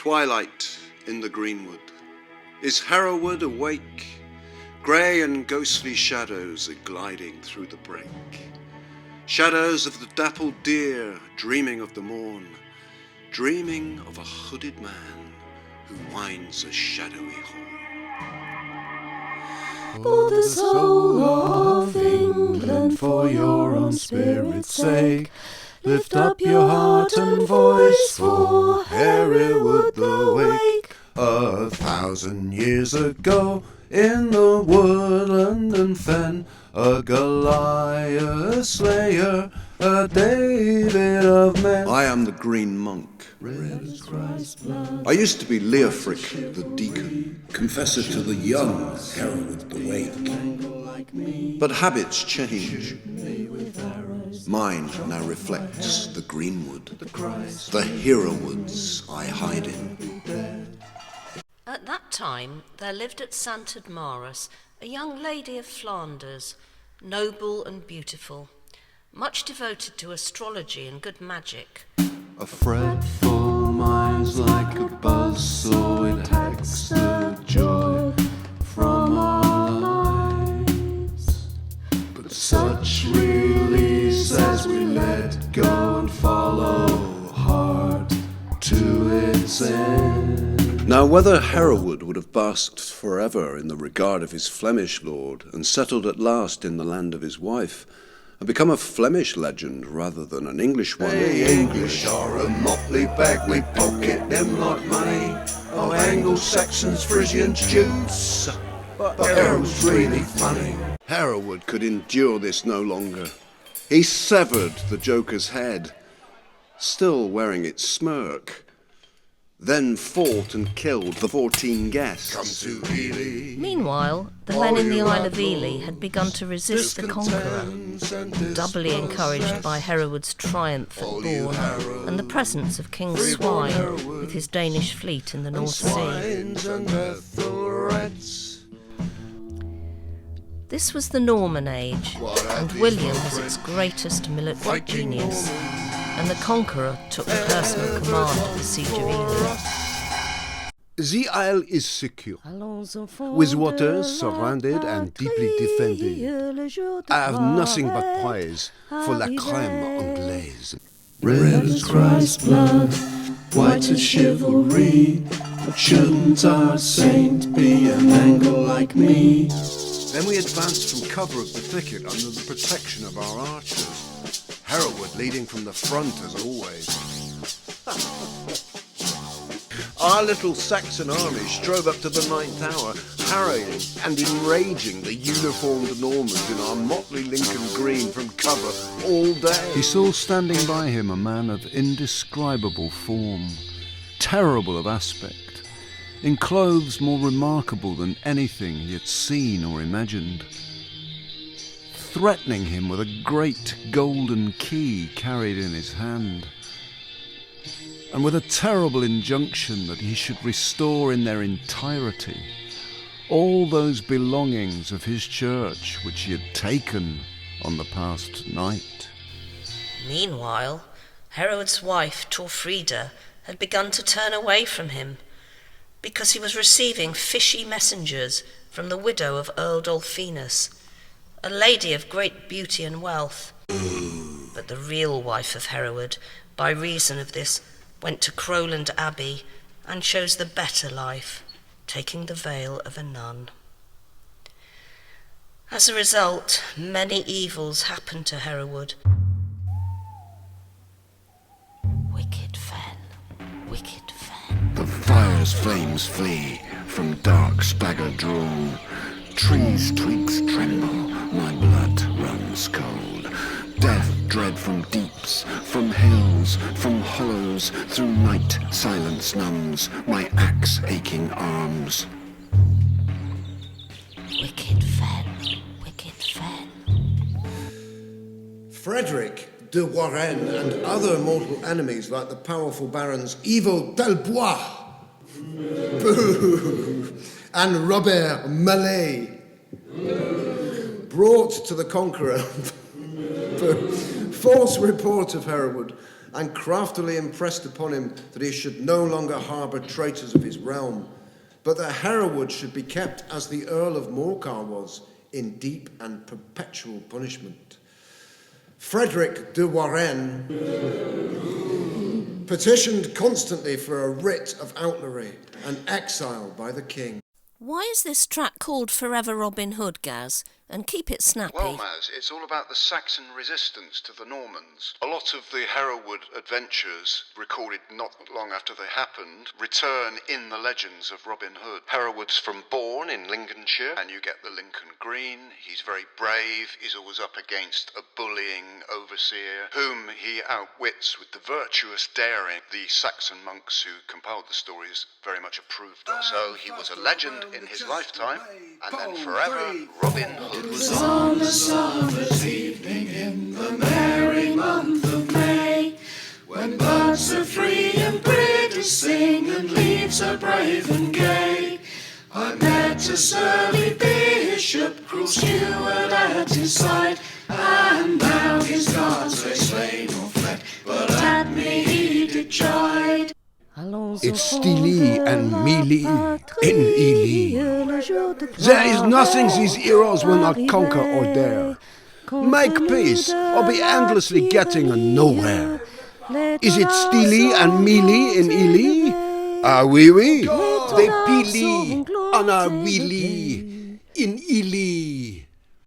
Twilight in the greenwood. Is Hereward awake? Grey and ghostly shadows are gliding through the brake. Shadows of the dappled deer, dreaming of the morn, dreaming of a hooded man who winds a shadowy horn. For the soul of England, for your own spirit's sake, lift up your heart and voice for Hereward the Wake. 1,000 years ago, in the woodland and fen, a Goliath slayer, a David of men. I am the Green Monk. Red as Christ's blood. I used to be Leofric, the deacon, confessor to the young Hereward the Wake. but habits change. Mine now reflects the greenwood, the Herewoods I hide in. At that time there lived at Santadmaris a young lady of Flanders, noble and beautiful, much devoted to astrology and good magic. A fretful mind's like a buzz, so it hacks the joy from our lives. But such release as we let go and follow hard to its end. Now whether Hereward would have basked forever in the regard of his Flemish lord, and settled at last in the land of his wife, and become a Flemish legend rather than an English one. The English are a motley bag, we pocket them like money. Oh, Anglo-Saxons, Frisians, Jutes, but Hereward's really funny. Hereward could endure this no longer. He severed the Joker's head, still wearing its smirk, then fought and killed the 14 guests. Come to Ely. Meanwhile, the men in the Isle of Ely had begun to resist the conqueror, doubly encouraged by Hereward's triumph at Bourne and the presence of King Swine with his Danish fleet in the North Sea. This was the Norman age, and William was its greatest military genius, and the conqueror took personal command of the siege of Ely. The isle is secure, with waters surrounded and deeply defended. I have nothing but praise for la crème anglaise. Red as Christ's blood, white as chivalry, but shouldn't our saint be an Anglo like me? Then we advanced from cover of the thicket under the protection of our archers, Hereward leading from the front as always. Our little Saxon army strove up to the 9th hour, harrying and enraging the uniformed Normans in our motley Lincoln green from cover all day. He saw standing by him a man of indescribable form, terrible of aspect, in clothes more remarkable than anything he had seen or imagined, threatening him with a great golden key carried in his hand, and with a terrible injunction that he should restore in their entirety all those belongings of his church which he had taken on the past night. Meanwhile, Hereward's wife, Torfrida, had begun to turn away from him, because he was receiving fishy messengers from the widow of Earl Dolphinus, a lady of great beauty and wealth. But the real wife of Hereward, by reason of this, went to Crowland Abbey and chose the better life, taking the veil of a nun. As a result, many evils happened to Hereward. Wicked fen, wicked fen. The fire's flames flee from dark stagger drawn. Trees' twigs tremble, my blood runs cold. Death dread from deeps, from hills, from hollows, through night silence numbs my axe-aching arms. Wicked fen, wicked fen. Frederick de Warenne and other mortal enemies like the powerful barons Yves d'Albois, boo, and Robert Mallet, brought to the conqueror false report of Hereward, and craftily impressed upon him that he should no longer harbour traitors of his realm, but that Hereward should be kept as the Earl of Morcar was, in deep and perpetual punishment. Frederick de Warenne petitioned constantly for a writ of outlawry and exile by the king. Why is this track called Forever Robin Hood, Gaz? And keep it snappy. Well, Maz, it's all about the Saxon resistance to the Normans. A lot of the Hereward adventures, recorded not long after they happened, return in the legends of Robin Hood. Hereward's from Bourne in Lincolnshire, and you get the Lincoln Green. He's very brave. He's always up against a bullying overseer, whom he outwits with the virtuous daring the Saxon monks who compiled the stories very much approved of. So he was a legend in his lifetime, and then forever Robin Hood. It was on a summer's evening in the merry month of May, when birds are free and pretty sing and leaves are brave and gay. I met a surly bishop, cruel steward at his side, and now his guards they slain or fled, but at me he did chide. It's Steely and Mealy in Ely. There is nothing these heroes will not conquer or dare. Make peace or be endlessly getting nowhere. Is it Steely and Mealy in Ely? Ah oui oui, they pili on our wheelie in Ely.